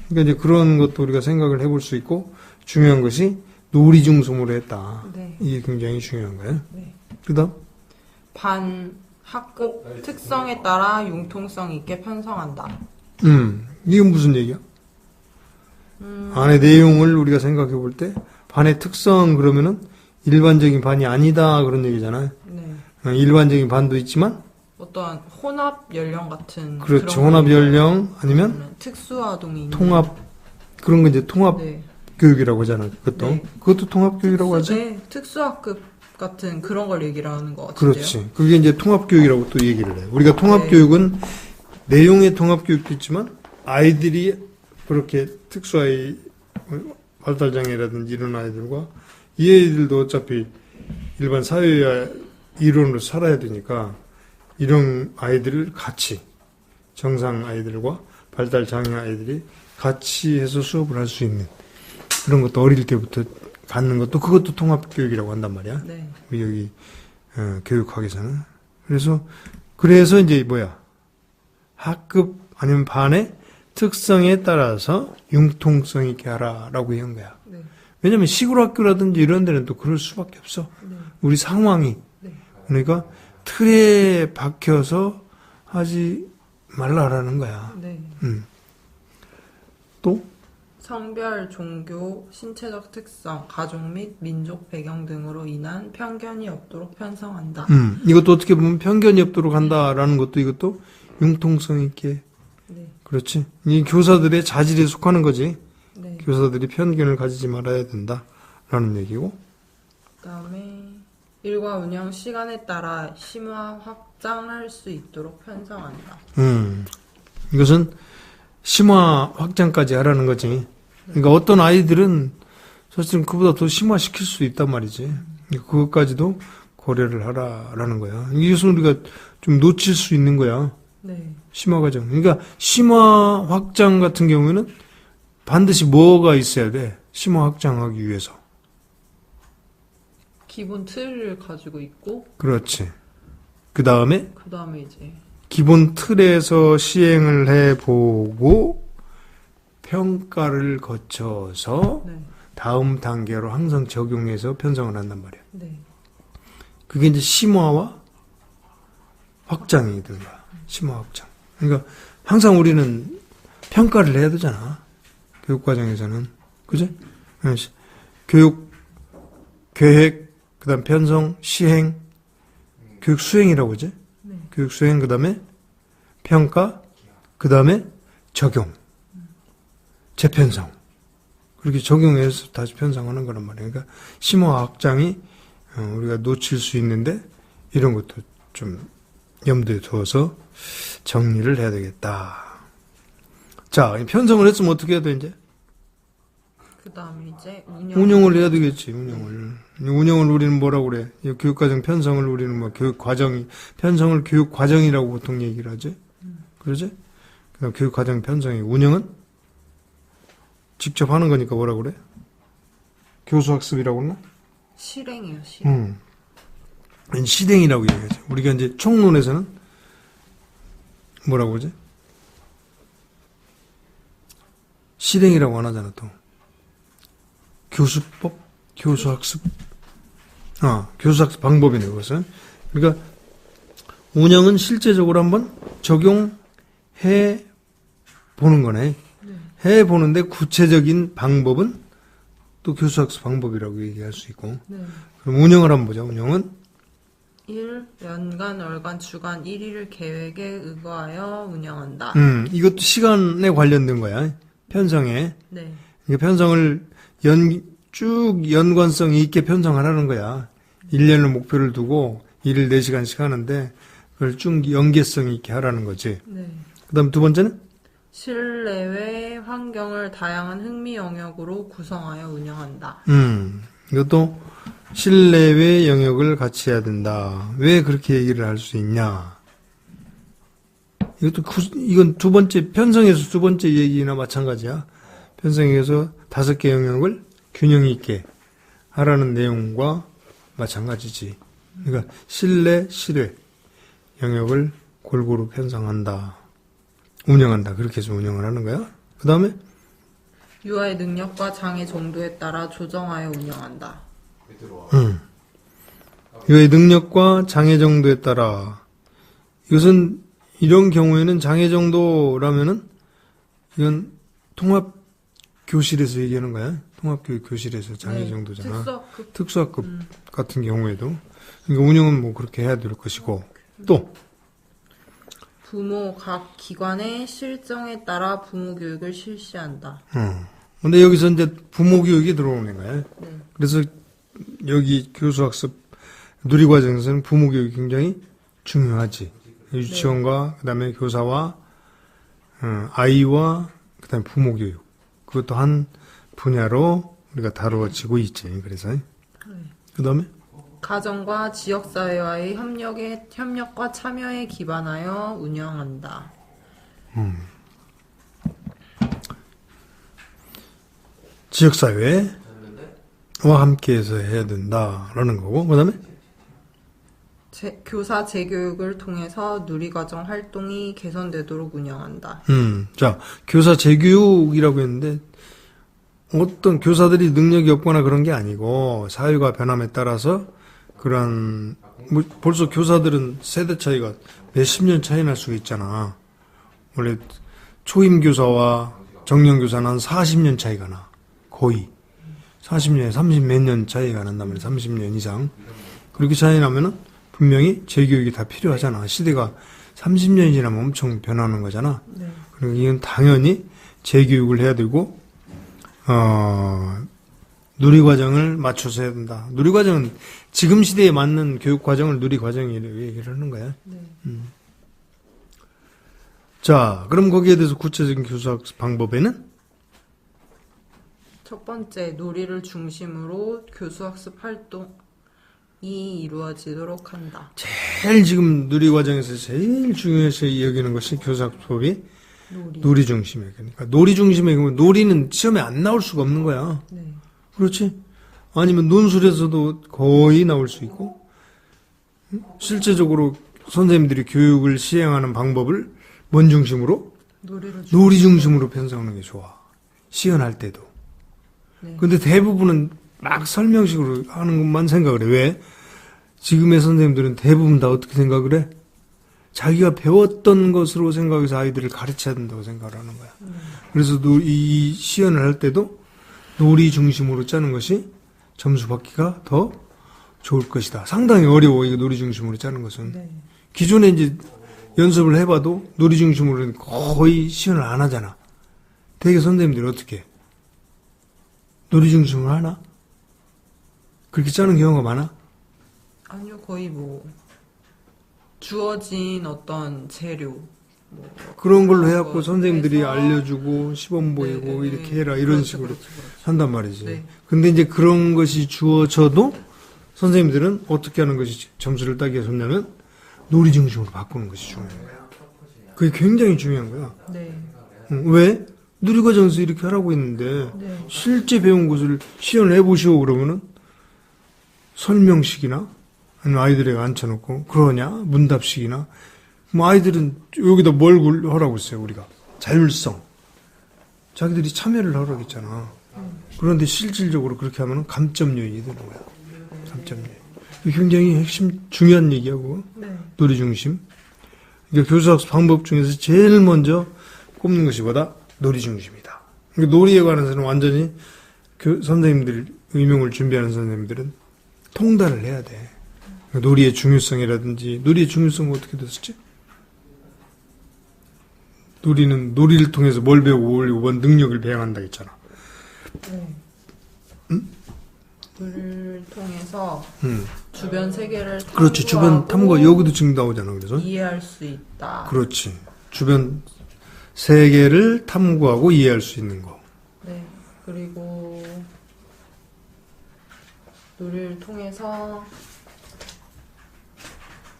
그러니까 이제 그런 것도 우리가 생각을 해볼 수 있고 중요한 것이 놀이 중심으로 했다. 네. 이게 굉장히 중요한 거예요. 네. 그다음 반 학급 특성에 따라 융통성 있게 편성한다. 이건 무슨 얘기야? 안의 내용을 우리가 생각해 볼 때 반의 특성 그러면은 일반적인 반이 아니다 그런 얘기잖아요. 네. 일반적인 반도 있지만 어떠한 혼합 연령 같은. 그렇죠. 그런 혼합 거 연령 아니면 특수아동이 있는. 통합 그런 거 이제 통합 네. 교육이라고 하잖아. 그것도 네. 그것도 통합 교육이라고 하죠. 네. 특수학급 같은 그런 걸 얘기를 하는 것 같은데요. 그렇지. 그게 이제 통합 교육이라고 또 얘기를 해. 우리가 통합 네. 교육은 내용의 통합 교육도 있지만 아이들이 그렇게 특수아이 발달장애라든지 이런 아이들과 이 아이들도 어차피 일반 사회의 일원으로 살아야 되니까 이런 아이들을 같이 정상 아이들과 발달장애 아이들이 같이 해서 수업을 할 수 있는 그런 것도 어릴 때부터 갖는 것도 그것도 통합교육이라고 한단 말이야. 네. 우리 여기 교육학에서는. 그래서 이제 뭐야 학급 아니면 반의 특성에 따라서 융통성 있게 하라라고 한 거야. 네. 왜냐면 시골 학교라든지 이런 데는 또 그럴 수밖에 없어. 네. 우리 상황이. 네. 그러니까 틀에 박혀서 하지 말라라는 거야. 네. 또 성별, 종교, 신체적 특성, 가족 및 민족 배경 등으로 인한 편견이 없도록 편성한다. 이것도 어떻게 보면 편견이 없도록 한다라는 것도 이것도 융통성 있게. 네. 그렇지. 이 교사들의 자질에 속하는 거지. 네. 교사들이 편견을 가지지 말아야 된다라는 얘기고. 그다음에 일과 운영 시간에 따라 심화 확장할 수 있도록 편성한다. 이것은 심화 확장까지 하라는 거지. 그러니까 어떤 아이들은 사실은 그보다 더 심화시킬 수 있단 말이지. 그것까지도 고려를 하라라는 거야. 이것은 우리가 좀 놓칠 수 있는 거야. 네. 심화 과정. 그러니까 심화 확장 같은 경우에는 반드시 뭐가 있어야 돼? 심화 확장하기 위해서. 기본 틀을 가지고 있고, 그렇지. 그 다음에 그다음에 이제 기본 틀에서 시행을 해보고 평가를 거쳐서 네. 다음 단계로 항상 적용해서 편성을 한단 말이야. 네. 그게 이제 심화와 확장이 되는 거야. 심화 확장. 그러니까 항상 우리는 평가를 해야 되잖아. 교육 과정에서는. 그지? 교육 계획, 그다음 편성, 시행, 교육 수행이라고 그러지? 네. 교육 수행, 그다음에 평가, 그다음에 적용, 재편성. 그렇게 적용해서 다시 편성하는 거란 말이에요. 그러니까 심화 확장이 우리가 놓칠 수 있는데 이런 것도 좀 염두에 두어서 정리를 해야 되겠다. 자, 편성을 했으면 어떻게 해야 돼, 이제? 그 다음에 이제 운영을 해야 되겠지, 운영을. 운영을 우리는 뭐라고 그래? 이 교육과정 편성을 우리는 뭐 편성을 교육과정이라고 보통 얘기를 하지. 그러지? 그 다음 교육과정 편성이, 운영은 직접 하는 거니까 뭐라고 그래? 교수학습이라고 그러나? 실행이요, 실행. 실행이라고 얘기하지. 우리가 이제 총론에서는 뭐라고 그러지? 실행이라고 안 하잖아, 또. 교수법? 교수학습? 교수학습 방법이네, 그것은. 그러니까, 운영은 실제적으로 한번 적용해 보는 거네. 해 보는데 구체적인 방법은 또 교수학습 방법이라고 얘기할 수 있고. 네. 그럼 운영을 한번 보자. 운영은 1. 연간, 월간, 주간 1일 계획에 의거하여 운영한다. 이것도 시간에 관련된 거야. 편성에. 네. 이게 편성을 쭉 연관성 있게 편성하라는 거야. 1년을 목표를 두고 일을 4시간씩 하는데 그걸 쭉 연계성 있게 하라는 거지. 네. 그 다음 두 번째는? 실내외 환경을 다양한 흥미 영역으로 구성하여 운영한다. 이것도 실내외 영역을 같이 해야 된다. 왜 그렇게 얘기를 할 수 있냐? 이건 두 번째, 편성에서 두 번째 얘기나 마찬가지야. 편성에서 5개 영역을 균형 있게 하라는 내용과 마찬가지지. 그러니까 실내, 실외 영역을 골고루 편성한다. 운영한다. 그렇게 해서 운영을 하는 거야. 그 다음에 유아의 능력과 장애 정도에 따라 조정하여 운영한다. 유아의 능력과 장애 정도에 따라, 이것은 이런 경우에는 장애 정도라면은 이건 통합 교실에서 얘기하는 거야. 통합교육 교실에서 장애 정도잖아. 특수학급 같은 경우에도. 그러니까 운영은 뭐 그렇게 해야 될 것이고. 또 부모 각 기관의 실정에 따라 부모 교육을 실시한다. 근데 여기서 이제 부모 교육이 들어오는 거야. 네. 그래서 여기 교수학습 누리과정에서는 부모 교육이 굉장히 중요하지. 유치원과 그다음에 교사와 아이와 그다음에 부모 교육. 그것도 한 분야로 우리가 다루어지고 있지. 그래서 그다음에 가정과 지역사회와의 협력과 참여에 기반하여 운영한다. 지역사회와 함께해서 해야 된다라는 거고. 그다음에 교사 재교육을 통해서 누리과정 활동이 개선되도록 운영한다. 자, 교사 재교육이라고 했는데 어떤 교사들이 능력이 없거나 그런 게 아니고 사회가 변함에 따라서 그런 벌써 교사들은 세대 차이가 몇십 년 차이 날 수가 있잖아. 원래 초임 교사와 정년 교사는 한 40년 차이가 나. 거의 40년에 30 몇 년 차이가 난단 말이야. 30년 이상. 그렇게 차이 나면은 분명히 재교육이 다 필요하잖아. 시대가 30년이 지나면 엄청 변하는 거잖아. 네. 그리고 이건 당연히 재교육을 해야 되고 누리과정을 맞춰서 해야 된다. 누리과정은 지금 시대에 맞는 교육과정을 누리과정이라고 얘기를 하는 거야. 네. 자, 그럼 거기에 대해서 구체적인 교수학습 방법에는? 첫 번째, 놀이를 중심으로 교수학습 활동이 이루어지도록 한다. 제일 지금 누리과정에서 제일 중요해서 여기는 것이 교수학습이 놀이 중심이야. 그러니까 놀이 중심의 경우 놀이는 시험에 안 나올 수가 없는 거야. 네. 그렇지? 아니면 논술에서도 거의 나올 수 있고, 실제적으로 선생님들이 교육을 시행하는 방법을 뭔 중심으로? 놀이 중심으로 편성하는 게 좋아. 시연할 때도. 네. 근데 대부분은 막 설명식으로 하는 것만 생각을 해. 왜? 지금의 선생님들은 대부분 다 어떻게 생각을 해? 자기가 배웠던 것으로 생각해서 아이들을 가르쳐야 된다고 생각을 하는 거야. 그래서 이 시연을 할 때도 놀이 중심으로 짜는 것이 점수 받기가 더 좋을 것이다. 상당히 어려워, 이거 놀이 중심으로 짜는 것은. 네. 기존에 이제 연습을 해봐도 놀이 중심으로는 거의 시연을 안 하잖아. 되게 선생님들이 어떻게 해? 놀이 중심으로 하나? 그렇게 짜는 경우가 많아? 아니요, 거의 뭐 주어진 어떤 재료, 뭐 그런 걸로 해갖고 그런 선생님들이 해서 알려주고 시범 보이고 네, 이렇게 해라 이런 그렇죠, 식으로 그렇죠, 그렇죠. 한단 말이지. 네. 근데 이제 그런 것이 주어져도 선생님들은 어떻게 하는 것이 점수를 따기 위해서냐면 놀이 중심으로 바꾸는 것이 중요한 거야. 그게 굉장히 중요한 거야. 네. 왜? 누리과정에서 이렇게 하라고 했는데 네. 실제 배운 것을 시연을 해보시오 그러면은 설명식이나 아니면 아이들에게 앉혀놓고 그러냐 문답식이나 뭐 아이들은 여기다 뭘 하라고 했어요 우리가 자율성 자기들이 참여를 하라고 했잖아. 그런데 실질적으로 그렇게 하면은 감점요인이 되는 거야. 감점요인. 이게 굉장히 핵심 중요한 얘기하고 네. 놀이 중심. 그러니까 교수학습 방법 중에서 제일 먼저 꼽는 것이 뭐다? 놀이 중심이다. 그러니까 놀이에 관해서는 완전히 선생님들, 의명을 준비하는 선생님들은 통달을 해야 돼. 그러니까 놀이의 중요성이라든지, 놀이의 중요성은 어떻게 됐었지? 놀이는 놀이를 통해서 뭘 배우고 뭔 능력을 배양한다 했잖아. 네. 놀이를 통해서 음. 주변 세계를 그렇지. 주변 탐구, 여기도 지금 나오잖아. 그래서. 이해할 수 있다. 그렇지. 주변 세계를 탐구하고 이해할 수 있는 거. 네. 그리고 놀이를 통해서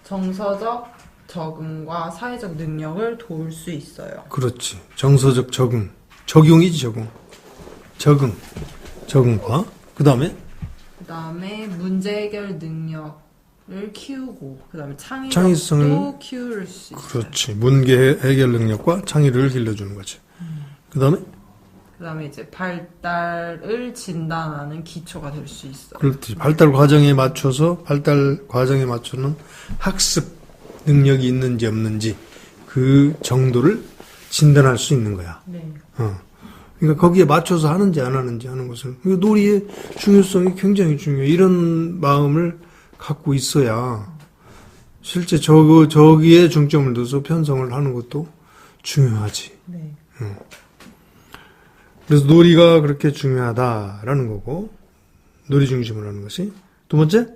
정서적 적응과 사회적 능력을 도울 수 있어요. 그렇지. 정서적 적응. 적용이지, 적응. 적응과. 그 다음에? 그 다음에 문제 해결 능력을 키우고, 그 다음에 창의력도 창의성을 키울 수 있어요. 그렇지. 문제 해결 능력과 창의를 길러주는 거지. 그 다음에? 그 다음에 이제 발달을 진단하는 기초가 될 수 있어요. 그렇지. 발달 과정에 맞춰서, 발달 과정에 맞추는 학습 능력이 있는지 없는지 그 정도를 진단할 수 있는 거야. 네. 그러니까 거기에 맞춰서 하는지 안 하는지 하는 것을. 그러니까 놀이의 중요성이 굉장히 중요해. 이런 마음을 갖고 있어야 실제 저기에 중점을 둬서 편성을 하는 것도 중요하지. 네. 그래서 놀이가 그렇게 중요하다라는 거고, 놀이 중심으로 하는 것이. 두 번째?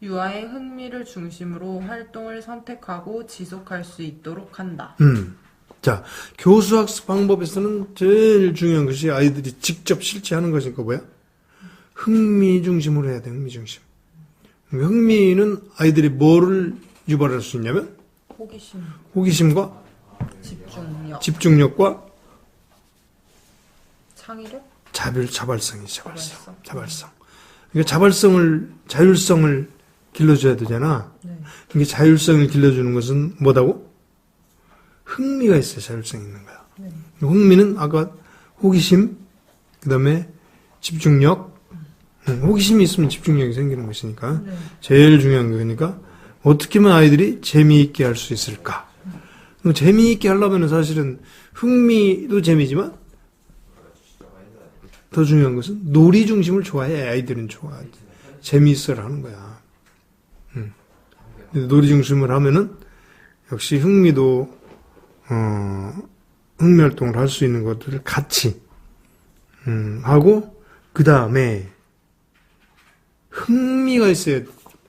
유아의 흥미를 중심으로 활동을 선택하고 지속할 수 있도록 한다. 자, 교수학습 방법에서는 제일 중요한 것이 아이들이 직접 실체하는 것이니까 뭐야? 흥미 중심으로 해야 돼, 흥미 중심. 흥미는 아이들이 뭐를 유발할 수 있냐면? 호기심, 호기심과 집중력, 집중력과 창의력, 자발성이지, 자발성. 자발성. 그러니까 자율성을 길러줘야 되잖아. 네. 이게 자율성을 길러주는 것은 뭐다고? 흥미가 있어야 자율성이 있는 거야. 네. 흥미는 아까 호기심, 그 다음에 집중력, 호기심이 있으면 집중력이 생기는 것이니까 네. 제일 중요한 거니까 어떻게 하면 아이들이 재미있게 할 수 있을까? 재미있게 하려면 사실은 흥미도 재미지만 더 중요한 것은 놀이 중심을 좋아해. 아이들은 좋아하지. 재미있어라 하는 거야. 놀이 중심을 하면은 역시 흥미도 흥미 활동을 할 수 있는 것들을 같이 하고 그 다음에 흥미가 있어야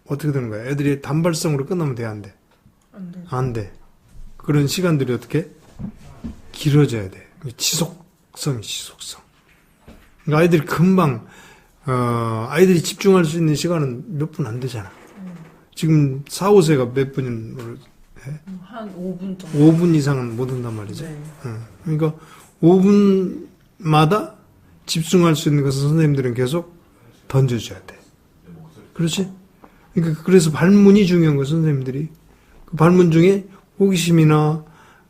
어떻게 되는 거야? 애들이 단발성으로 끝나면 돼, 안 돼? 안 돼. 안 돼. 그런 시간들이 어떻게 길어져야 돼. 지속성. 그러니까 아이들이 금방 아이들이 집중할 수 있는 시간은 몇 분 안 되잖아. 지금 4, 5세가 몇 분인 한 5분 정도. 5분 이상은 못 한단 말이지. 네. 그러니까 5분마다 집중할 수 있는 것을 선생님들은 계속 던져줘야 돼. 그렇지? 그러니까 그래서 발문이 중요한 거 선생님들이 그 발문 중에 호기심이나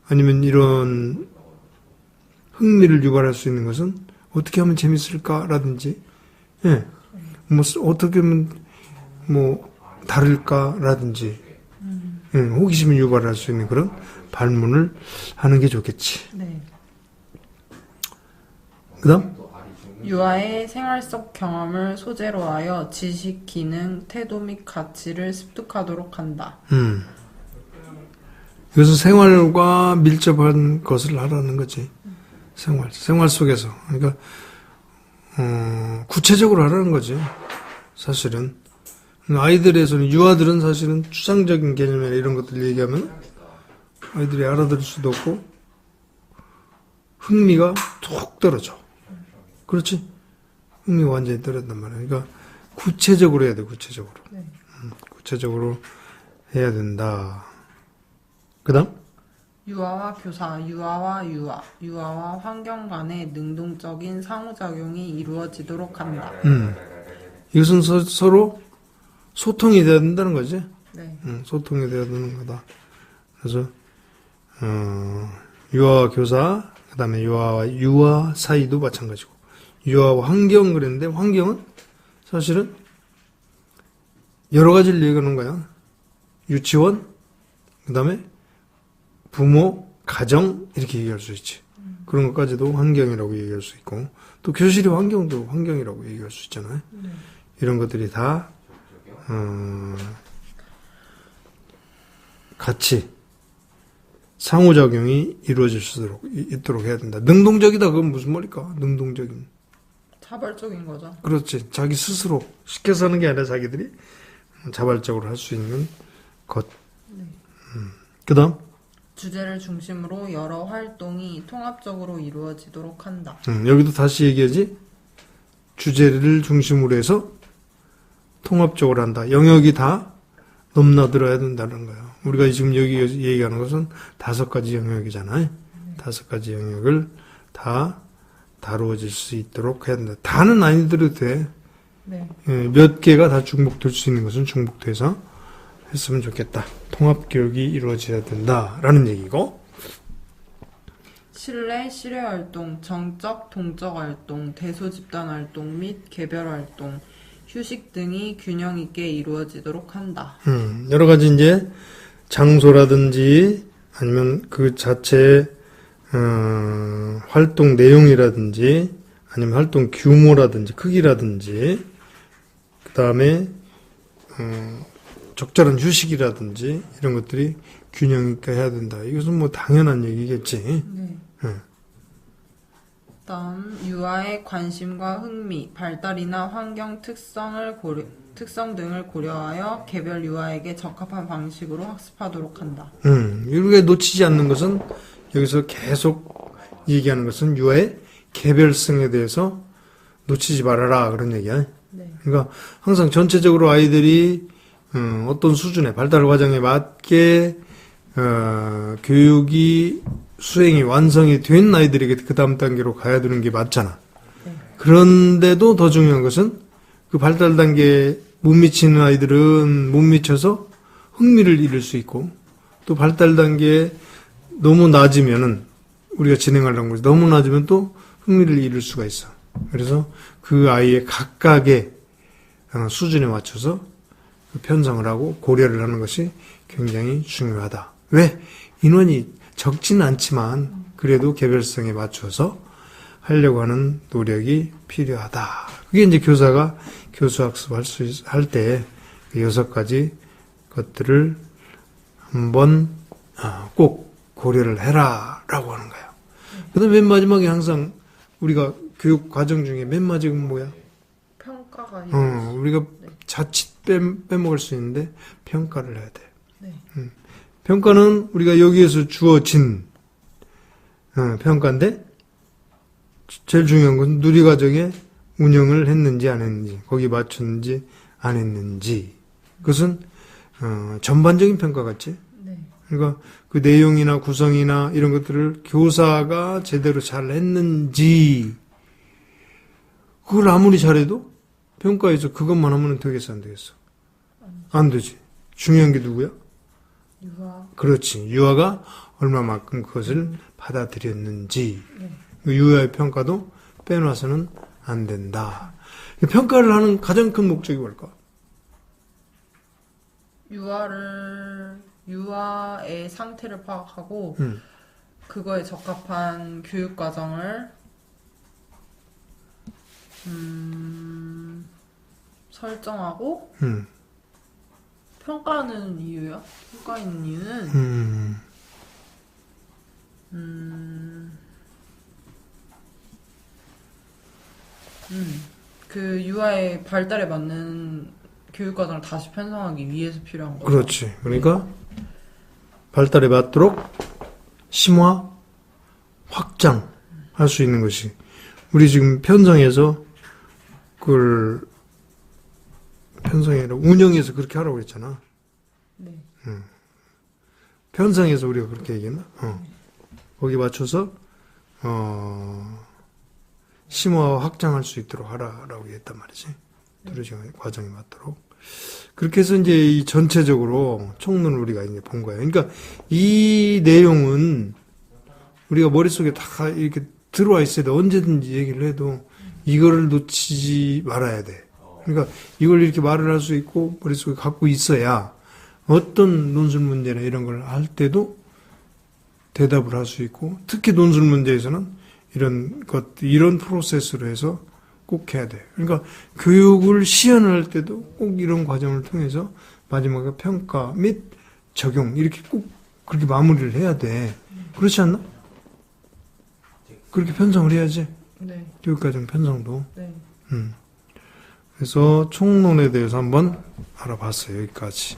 아니면 이런 흥미를 유발할 수 있는 것은 어떻게 하면 재밌을까라든지, 예, 뭐 어떻게 하면 뭐 다를까라든지, 호기심을 유발할 수 있는 그런 발문을 하는 게 좋겠지. 네. 그다음 유아의 생활 속 경험을 소재로 하여 지식, 기능, 태도 및 가치를 습득하도록 한다. 이것은 생활과 밀접한 것을 하라는 거지. 생활 속에서. 그러니까 구체적으로 하라는 거지. 사실은 아이들에서는 유아들은 사실은 추상적인 개념이나 이런 것들 얘기하면 아이들이 알아들을 수도 없고 흥미가 툭 떨어져. 그렇지? 흥미가 완전히 떨어진단 말이야. 그러니까 구체적으로 해야 돼. 구체적으로. 네. 구체적으로 해야 된다. 그 다음? 유아와 교사, 유아와 유아, 유아와 환경 간의 능동적인 상호작용이 이루어지도록 한다. 이것은 서로 소통이 돼야 된다는 거지. 네. 소통이 돼야 되는 거다. 그래서 유아와 교사, 그 다음에 유아와 유아 사이도 마찬가지고, 유아와 환경 그랬는데, 환경은 사실은 여러 가지를 얘기하는 거야. 유치원, 그 다음에 부모, 가정 이렇게 얘기할 수 있지. 그런 것까지도 환경이라고 얘기할 수 있고, 또 교실의 환경도 환경이라고 얘기할 수 있잖아요. 이런 것들이 다 같이 상호작용이 이루어질 수 있도록 해야 된다. 능동적이다. 그건 무슨 말일까? 능동적인. 자발적인 거죠. 그렇지. 자기 스스로 시켜서 하는 게 아니라 자기들이 자발적으로 할 수 있는 것. 그 다음? 주제를 중심으로 여러 활동이 통합적으로 이루어지도록 한다. 여기도 다시 얘기하지. 주제를 중심으로 해서 통합적으로 한다. 영역이 다 넘나들어야 된다는 거예요. 우리가 지금 여기 얘기하는 것은 5가지 영역이잖아요. 5가지 영역을 다 다루어질 수 있도록 해야 된다. 다는 아니더라도 돼. 네. 몇 개가 다 중복될 수 있는 것은 중복돼서 했으면 좋겠다. 통합교육이 이루어져야 된다라는 얘기고, 실내, 실외활동, 정적, 동적 활동, 대소집단 활동 및 개별 활동, 휴식 등이 균형 있게 이루어지도록 한다. 여러 가지 이제 장소라든지 아니면 그 자체 활동 내용이라든지 아니면 활동 규모라든지 크기라든지 그 다음에 적절한 휴식이라든지 이런 것들이 균형 있게 해야 된다. 이것은 뭐 당연한 얘기겠지. 네. 다음 유아의 관심과 흥미, 발달이나 환경 특성 등을 고려하여 개별 유아에게 적합한 방식으로 학습하도록 한다. 우리가 놓치지 않는 것은 여기서 계속 얘기하는 것은 유아의 개별성에 대해서 놓치지 말아라 그런 얘기야. 네. 그러니까 항상 전체적으로 아이들이 어떤 수준의 발달 과정에 맞게 교육이 수행이 완성이 된 아이들에게 그 다음 단계로 가야 되는 게 맞잖아. 네. 그런데도 더 중요한 것은 그 발달 단계에 못 미치는 아이들은 못 미쳐서 흥미를 잃을 수 있고, 또 발달 단계에 너무 낮으면은 우리가 진행하려는 것이 너무 낮으면 또 흥미를 잃을 수가 있어. 그래서 그 아이의 각각의 수준에 맞춰서 편성을 하고 고려를 하는 것이 굉장히 중요하다. 왜? 인원이 적지는 않지만 그래도 개별성에 맞춰서 하려고 하는 노력이 필요하다. 그게 이제 교사가 교수학습 할 때 6가지 것들을 한번 꼭 고려를 해라 라고 하는 거예요. 그 다음에 맨 마지막에 항상 우리가 교육 과정 중에 맨 마지막은 뭐야? 평가가 우리가 자칫 빼먹을 수 있는데 평가를 해야 돼. 네. 평가는 우리가 여기에서 주어진 평가인데, 제일 중요한 건 누리과정에 운영을 했는지 안 했는지, 거기 맞췄는지 안 했는지. 그것은 전반적인 평가 같지. 네. 그러니까 그 내용이나 구성이나 이런 것들을 교사가 제대로 잘 했는지, 그걸 아무리 잘해도 평가에서 그것만 하면 되겠어, 안 되겠어? 안 되지. 중요한 게 누구야? 유아. 그렇지. 유아가 얼마만큼 그것을 받아들였는지. 유아의 평가도 빼놔서는 안 된다. 평가를 하는 가장 큰 목적이 뭘까? 유아의 상태를 파악하고 그거에 적합한 교육 과정을 설정하고 평가하는 이유요? 평가하는 이유는 그 유아의 발달에 맞는 교육 과정을 다시 편성하기 위해서 필요한 거죠. 그렇지. 그러니까 발달에 맞도록 심화, 확장할 수 있는 것이 우리 지금 편성에서 그걸 편성이 아니라 운영해서 그렇게 하라고 했잖아. 네. 편성에서 우리가 그렇게 얘기했나? 거기 맞춰서 심화와 확장할 수 있도록 하라라고 했단 말이지. 두루징 과정에 맞도록. 그렇게 해서 이제 이 전체적으로 총론을 우리가 이제 본 거예요. 그러니까 이 내용은 우리가 머릿속에 다 이렇게 들어와 있어야 돼. 언제든지 얘기를 해도 이거를 놓치지 말아야 돼. 그러니까 이걸 이렇게 말을 할 수 있고 머릿속에 갖고 있어야 어떤 논술 문제나 이런 걸 할 때도 대답을 할 수 있고, 특히 논술 문제에서는 이런 프로세스로 해서 꼭 해야 돼. 그러니까 교육을 시연할 때도 꼭 이런 과정을 통해서 마지막에 평가 및 적용 이렇게 꼭 그렇게 마무리를 해야 돼. 그렇지 않나? 그렇게 편성을 해야지. 네. 교육과정 편성도. 네. 그래서 총론에 대해서 한번 알아봤어요. 여기까지.